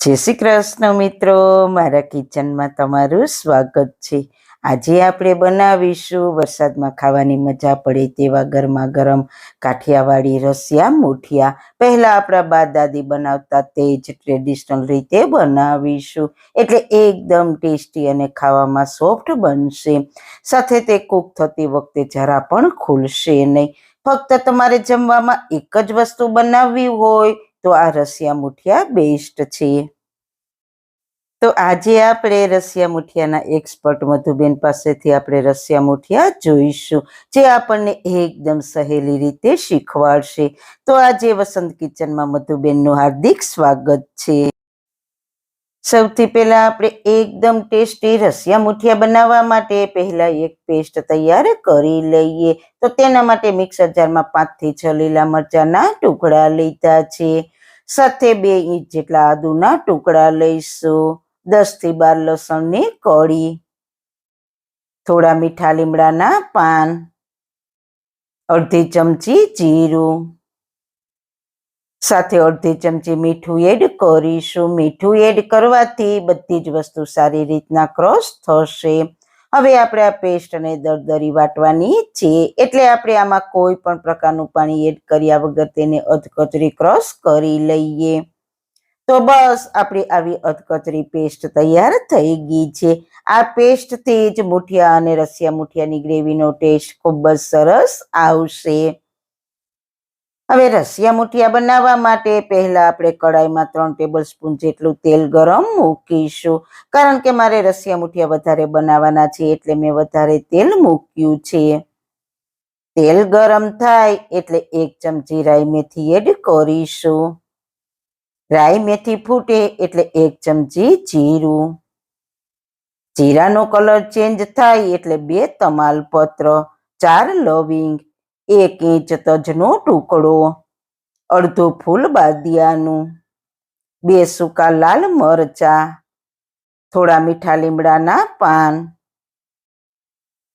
જય શ્રી કૃષ્ણ મિત્રો, મારા કિચનમાં તમારું સ્વાગત છે. આજે આપણે બનાવીશું વરસાદમાં ખાવાની મજા પડે તેવા ગરમા ગરમ કાઠિયાવાડી રસિયા મુઠિયા. પહેલા આપણા બા દાદી બનાવતા તે જ ટ્રેડિશનલ રીતે બનાવીશું, એટલે એકદમ ટેસ્ટી અને ખાવામાં સોફ્ટ બનશે. સાથે તે કૂક થતી વખતે જરા પણ ખુલશે નહીં. ફક્ત તમારે જમવામાં એક જ વસ્તુ બનાવવી હોય તો આ રસિયા મુઠિયા બેસ્ટ છે. તો આજે આપણે રસિયા મુઠિયાના એક્સપર્ટ મધુબેન પાસેથી આપણે રસિયા મુઠિયા જોઈશું, જે આપણને એકદમ સહેલી રીતે શીખવાડશે. તો આજે વસંત કિચનમાં મધુબેનનું હાર્દિક સ્વાગત છે. સૌથી પહેલા આપણે એકદમ ટેસ્ટી રસિયા મુઠિયા બનાવવા માટે પહેલા એક પેસ્ટ તૈયાર કરી લઈએ. તો તેના માટે મિક્સર જારમાં 5 થી 6 લીલા મરચાના ટુકડા લીધા છે. સાથે 2 ઇંચ જેટલા આદુના ટુકડા લઈશું. 10 થી 12 લસણની કળી, થોડા મીઠા લીમડાના પાન, અડધી ચમચી જીરું, સાથે અડધી ચમચી મીઠું એડ કરીશું. મીઠું એડ કરવાથી બધી જ વસ્તુ સારી રીતના ક્રોસ થશે. હવે આપણે આ પેસ્ટને દરદરી વાટવાની છે, એટલે આપણે આમાં કોઈ પણ પ્રકારનું પાણી એડ કર્યા વગર તેને અધકચરી ક્રોસ કરી લઈએ. તો બસ આપણી આવી અધકચરી પેસ્ટ તૈયાર થઈ ગઈ છે. આ પેસ્ટથી જ મુઠિયા અને રસિયા મુઠિયાની ગ્રેવીનો ટેસ્ટ ખૂબ જ સરસ આવશે. હવે રસિયા મુઠિયા બનાવવા માટે પહેલા આપણે કડાઈમાં 3 ટેબલસ્પૂન જેટલું તેલ ગરમ મૂકીશું. કારણ કે મારે રસિયા મુઠિયા વધારે બનાવવાના છે, એટલે મેં વધારે તેલ મૂક્યું છે. તેલ ગરમ થાય એટલે 1 ચમચી રાઈ મેથી એડ કરીશું. રાઈ મેથી ફૂટે એટલે 1 ચમચી જીરું. જીરાનો કલર ચેન્જ થાય એટલે 2 તમાલપત્ર, 4 લવિંગ, 1 ઇંચ તજનો ટુકડો, અડધું ફૂલ બાદિયાનું, 2 સૂકા લાલ મરચા, થોડા મીઠા લીમડાના પાન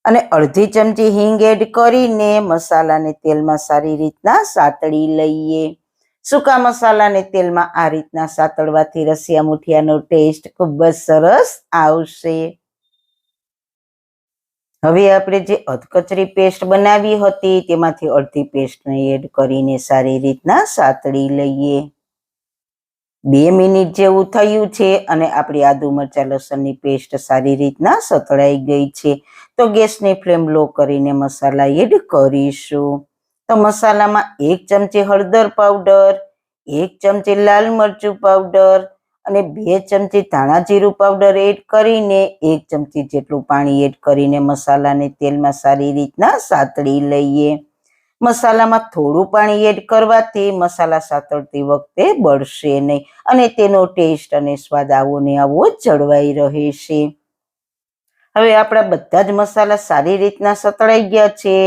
અને અડધી ચમચી હિંગ એડ કરીને મસાલાને તેલમાં સારી રીતના સાતળી લઈએ. સૂકા મસાલાને તેલમાં આ રીતના સાતળવાથી રસિયા મુઠિયાનો ટેસ્ટ ખૂબ જ સરસ આવશે. હવે આપણે જે અધકચરી પેસ્ટ બનાવી હતી તેમાંથી અડધી પેસ્ટને એડ કરીને સારી રીતના સાતળી લઈએ. 2 મિનિટ જેવું થયું છે અને આપણી આદુ મરચા લસણની પેસ્ટ સારી રીતના સતળાઈ ગઈ છે. તો ગેસની ફ્લેમ લો કરીને મસાલા એડ કરીશું. તો મસાલામાં 1 ચમચી હળદર પાવડર, 1 ચમચી લાલ મરચું પાવડર અને 2 ચમચી ધાણા જીરું પાવડર એડ કરીને 1 ચમચી જેટલું પાણી એડ કરીને મસાલાને તેલમાં સારી રીતના સાતળી લઈએ. મસાલામાં થોડું પાણી એડ કરવાથી મસાલા સાતળતી વખતે બળશે નહીં અને તેનો ટેસ્ટ અને સ્વાદ આવો ને આવો જળવાઈ રહેશે. હવે આપણા બધા જ મસાલા સારી રીતના સતળાઈ ગયા છે.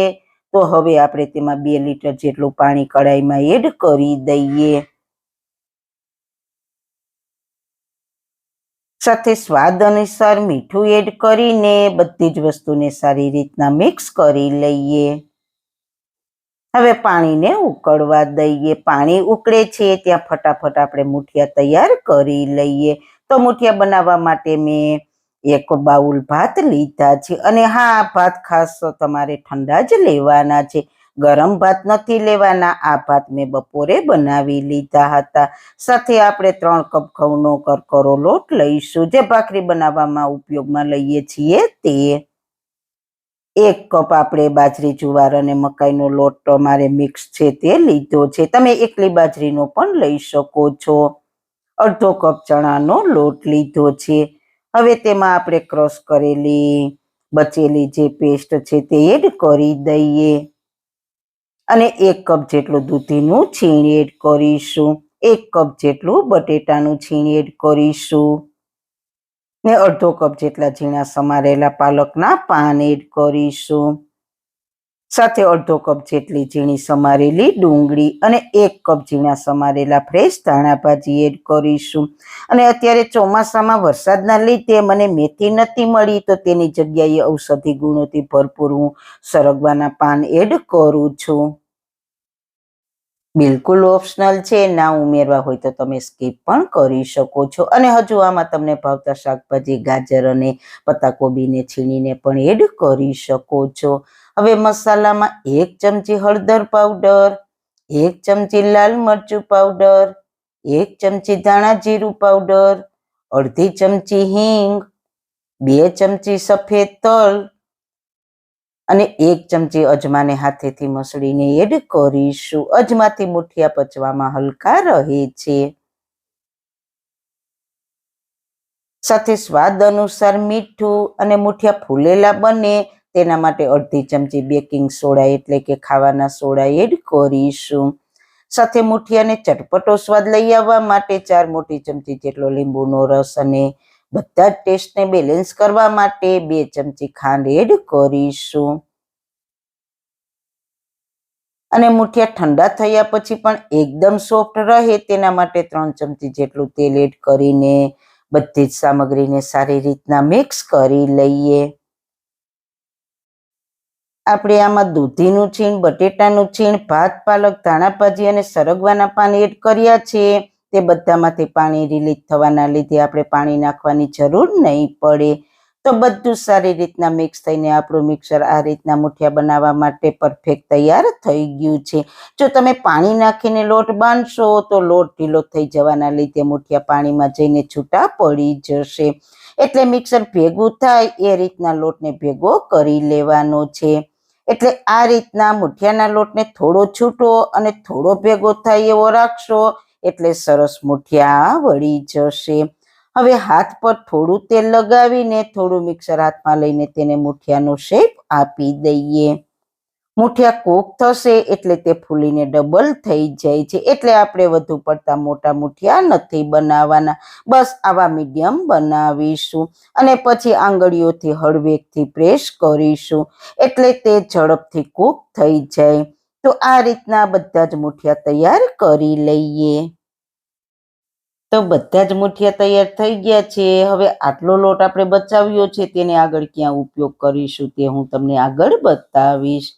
તો હવે આપણે તેમાં 2 લીટર જેટલું પાણી કડાઈમાં એડ કરી દઈએ. સાથે સ્વાદ અનુસાર મીઠું એડ કરીને બધી જ વસ્તુને સારી રીતના મિક્સ કરી લઈએ. હવે પાણીને ઉકળવા દઈએ. પાણી ઉકળે છે ત્યાં ફટાફટ આપણે મુઠિયા તૈયાર કરી લઈએ. તો મુઠિયા બનાવવા માટે મેં 1 બાઉલ ભાત લીધા છે અને હા, ભાત ખાસ તમારે ઠંડા જ લેવાના છે, ગરમ ભાત નથી લેવાના. આ ભાત મેં બપોરે બનાવી લીધા હતા. સાથે આપણે 3 કપ ઘઉંનો કરકરો લોટ લઈશું, જે ભાખરી બનાવવામાં ઉપયોગમાં લઈએ છીએ તે. 1 કપ આપણે બાજરી, જુવાર અને મકાઈનો લોટ મારે મિક્સ છે તે લીધો છે. તમે એકલી બાજરીનો પણ લઈ શકો છો. અડધો કપ ચણાનો લોટ લીધો છે. હવે તેમાં આપણે ક્રશ કરેલી બચેલી જે પેસ્ટ છે તે એડ કરી દઈએ અને 1 કપ જેટલું દૂધીનું છીણ એડ કરીશું. 1 કપ જેટલું બટેટાનું છીણ એડ કરીશું ને અડધો કપ જેટલા ઝીણા સમારેલા પાલકના પાન એડ કરીશું. સાથે અડધો કપ જેટલી ઝીણી સમારેલી ડુંગળી અને 1 કપ ઝીણા સમારેલા ફ્રેશ ધાણા ભાજી એડ કરીશું. અને અત્યારે ચોમાસામાં વરસાદના લીધે મને મેથી નથી મળી, તો તેની જગ્યાએ ઔષધિ ગુણોથી ભરપૂર હું સરગવાના પાન એડ કરું છું. બિલકુલ ઓપ્શનલ છે, ના ઉમેરવા હોય તો તમે સ્કીપ પણ કરી શકો છો. અને હજુ આમાં તમને ભાવતા શાકભાજી ગાજર અને પત્તાકોબીને છીણીને પણ એડ કરી શકો છો. હવે મસાલામાં 1 ચમચી હળદર પાવડર, 1 ચમચી લાલ મરચું પાવડર, 1 ચમચી ધાણા જીરું પાવડર, અડધી ચમચી હિંગ, 2 ચમચી સફેદ તલ અને 1 ચમચી અજમાને હાથેથી મસળીને એડ કરીશું. અજમાથી મુઠિયા પચવામાં હલકા રહે છે. સાથે સ્વાદ અનુસાર મીઠું અને મુઠિયા ફૂલેલા બને તેના માટે અડધી ચમચી બેકિંગ સોડા એટલે કે ખાવાના સોડા એડ કરીશું. સાથે મુઠિયાને ચટપટો સ્વાદ લઈ આવવા માટે 4 મોટી ચમચી જેટલો લીંબુનો રસ અને બધા જ ટેસ્ટને બેલેન્સ કરવા માટે 2 ચમચી ખાંડ એડ કરીશું. અને મુઠિયા ઠંડા થયા પછી પણ એકદમ સોફ્ટ રહે તેના માટે 3 ચમચી જેટલું તેલ એડ કરીને બધી જ સામગ્રીને સારી રીતના મિક્સ કરી લઈએ. આપણે આમાં દૂધીનું છીણ, બટેટાનું છીણ, ભાત, પાલક, ધાણા ભાજી અને સરગવાના પાન એડ કર્યા છે. તે બધામાંથી પાણી રિલીઝ થવાના લીધે આપણે પાણી નાખવાની જરૂર નહીં પડે. તો બધું સારી રીતના મિક્સ થઈને આપણું મિક્સર આ રીતના મુઠિયા બનાવવા માટે પરફેક્ટ તૈયાર થઈ ગયું છે. જો તમે પાણી નાખીને લોટ બાંધશો તો લોટ ઢીલો થઈ જવાના લીધે મુઠિયા પાણીમાં જઈને છૂટા પડી જશે. એટલે મિક્સર ભેગું થાય એ રીતના લોટને ભેગો કરી લેવાનો છે. એટલે આ રીતના મુઠિયાના લોટને થોડો છૂટો અને થોડો ભેગો થાય એવો રાખશો એટલે સરસ મુઠિયા વળી જશે. હવે હાથ પર થોડું તેલ લગાવીને થોડું મિક્સર હાથમાં લઈને તેને મુઠિયાનો શેપ આપી દઈએ. મુઠિયા કૂક થશે એટલે તે ફૂલીને ડબલ થઈ જાય છે. એટલે આપણે વધુ પડતા મોટા મુઠિયા નથી બનાવવાના, બસ આવા મીડિયમ બનાવીશું. અને પછી આંગળીઓથી હળવેકથી પ્રેસ કરીશું એટલે તે ઝડપથી કૂક થઈ જાય. તો આ રીતના બધા જ મુઠિયા તૈયાર કરી લઈએ. તો બધા જ મુઠિયા તૈયાર થઈ ગયા છે. હવે આટલો લોટ આપણે બચાવ્યો છે તેને આગળ ક્યાં ઉપયોગ કરીશું તે હું તમને આગળ બતાવીશ.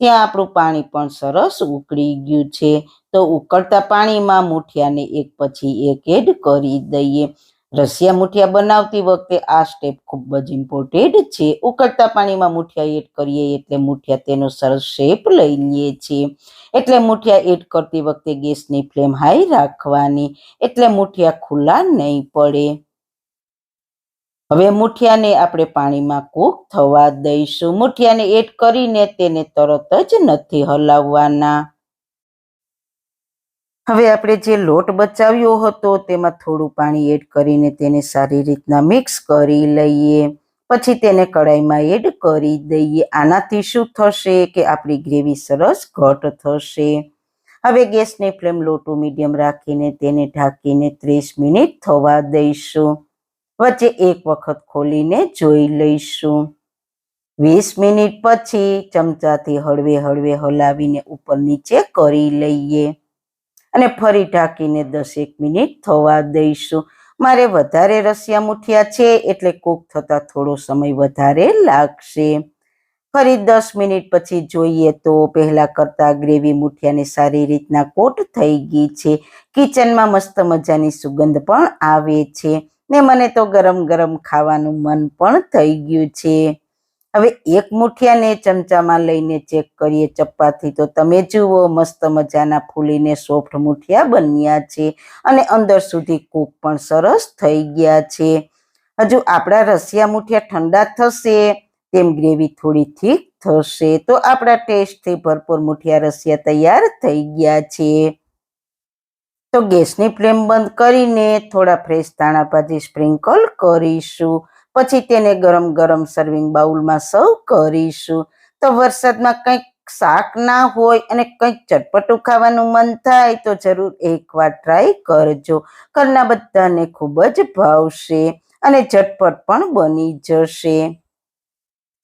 ત્યાં આપણું પાણી પણ સરસ ઉકળી ગયું છે. તો ઉકળતા પાણીમાં મુઠિયાને એક પછી એક એડ કરી દઈએ. રસિયા મુઠિયા બનાવતી વખતે આ સ્ટેપ ખૂબ જ ઇમ્પોર્ટન્ટ છે. ઉકળતા પાણીમાં મુઠિયા એડ કરીએ એટલે મુઠિયા તેનો સરસ શેપ લઈ લે છે. એટલે મુઠિયા એડ કરતી વખતે ગેસની ફ્લેમ હાઈ રાખવાની એટલે મુઠિયા ખુલ્લા નહીં પડે. હવે મુઠિયાને આપણે પાણીમાં કૂક થવા દઈશું. મુઠિયાને એડ કરીને તેને તરત જ નથી હલાવવાના. હવે આપણે જે લોટ બચાવ્યો હતો તેમાં થોડું પાણી એડ કરીને તેને સારી રીતના મિક્સ કરી લઈએ. પછી તેને કડાઈમાં એડ કરી દઈએ. આનાથી શું થશે કે આપણી ગ્રેવી સરસ ઘટ થશે. હવે ગેસની ફ્લેમ લો ટુ મીડિયમ રાખીને તેને ઢાંકીને 30 મિનિટ થવા દઈશું. વચ્ચે એક વખત ખોલીને જોઈ લઈશું. 20 મિનિટ પછી ચમચાથી હળવે હળવે હલાવીને ઉપર નીચે કરી લઈએ અને ફરી ઢાંકીને 10 મિનિટ થવા દઈશું. મારે વધારે રસિયા મુઠિયા છે એટલે કૂક થતા થોડો સમય વધારે લાગશે. ફરી 10 મિનિટ પછી જોઈએ તો પહેલા કરતા ગ્રેવી મુઠિયાને સારી રીતના કોટ થઈ ગઈ છે. કિચનમાં મસ્ત મજાની સુગંધ પણ આવે છે ને મને તો ગરમ ગરમ ખાવાનું મન પણ થઈ ગયું છે. હવે એક મુઠિયાને ચમચામાં લઈને ચેક કરીએ ચપ્પાથી તો તમે જુઓ મસ્ત મજાના ફૂલીને સોફ્ટ મુઠિયા બન્યા છે અને અંદર સુધી કૂક પણ સરસ થઈ ગયા છે. હજુ આપણા રસિયા મુઠિયા ઠંડા થશે તેમ ગ્રેવી થોડી થીક થશે. તો આપણા ટેસ્ટથી ભરપૂર મુઠિયા રસિયા તૈયાર થઈ ગયા છે. તો ગેસની ફ્લેમ બંધ કરીને થોડા ફ્રેશ ધાણા ભાજી સ્પ્રિંકલ કરીશું. પછી તેને ગરમ ગરમ સર્વિંગ બાઉલમાં સર્વ કરીશું. તો વરસાદમાં કંઈક શાક ના હોય અને કંઈક ચટપટું ખાવાનું મન થાય તો જરૂર એકવાર ટ્રાય કરજો. ઘરના બધાને ખૂબ જ ભાવશે અને ઝટપટ પણ બની જશે.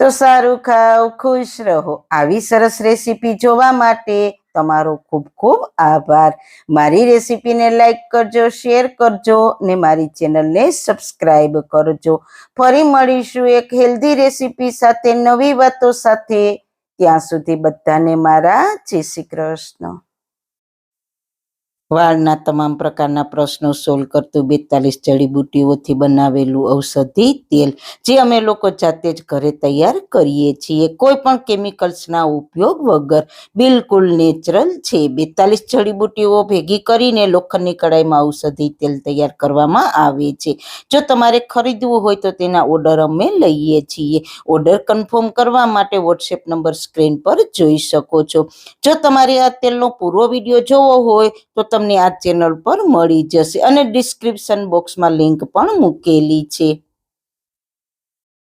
તો સારું ખાઓ, ખુશ રહો. આવી સરસ રેસીપી જોવા માટે તમારો ખૂબ ખૂબ આભાર. મારી રેસીપીને લાઈક કરજો, શેર કરજો ને મારી ચેનલને સબસ્ક્રાઈબ કરજો. ફરી મળીશું એક હેલ્ધી રેસીપી સાથે, નવી વાતો સાથે. ત્યાં સુધી બધાને મારા જય શ્રી કૃષ્ણ. વાળના તમામ પ્રકારના પ્રશ્નો સોલ્વ કરતું 42 જડીબુટ્ટીઓથી બનાવેલું ઔષધિ તેલ, જે અમે લોકો જાતે જ ઘરે તૈયાર કરીએ છીએ, કોઈ પણ કેમિકલ્સના ઉપયોગ વગર, બિલકુલ નેચરલ છે. 42 જડીબુટ્ટીઓ ભેગી કરીને લોખંડની કડાઈમાં ઔષધિ તેલ તૈયાર કરવામાં આવે છે. જો તમારે ખરીદવું હોય તો તેના ઓર્ડર અમે લઈએ છીએ. ઓર્ડર કન્ફર્મ કરવા માટે વોટ્સએપ નંબર સ્ક્રીન પર જોઈ શકો છો. જો તમારે આ તેલનો પૂરો વિડીયો જોવો હોય તો તમને આ ચેનલ પર મળી જશે અને ડિસ્ક્રિપ્શન બોક્સમાં લિંક પણ મૂકેલી છે.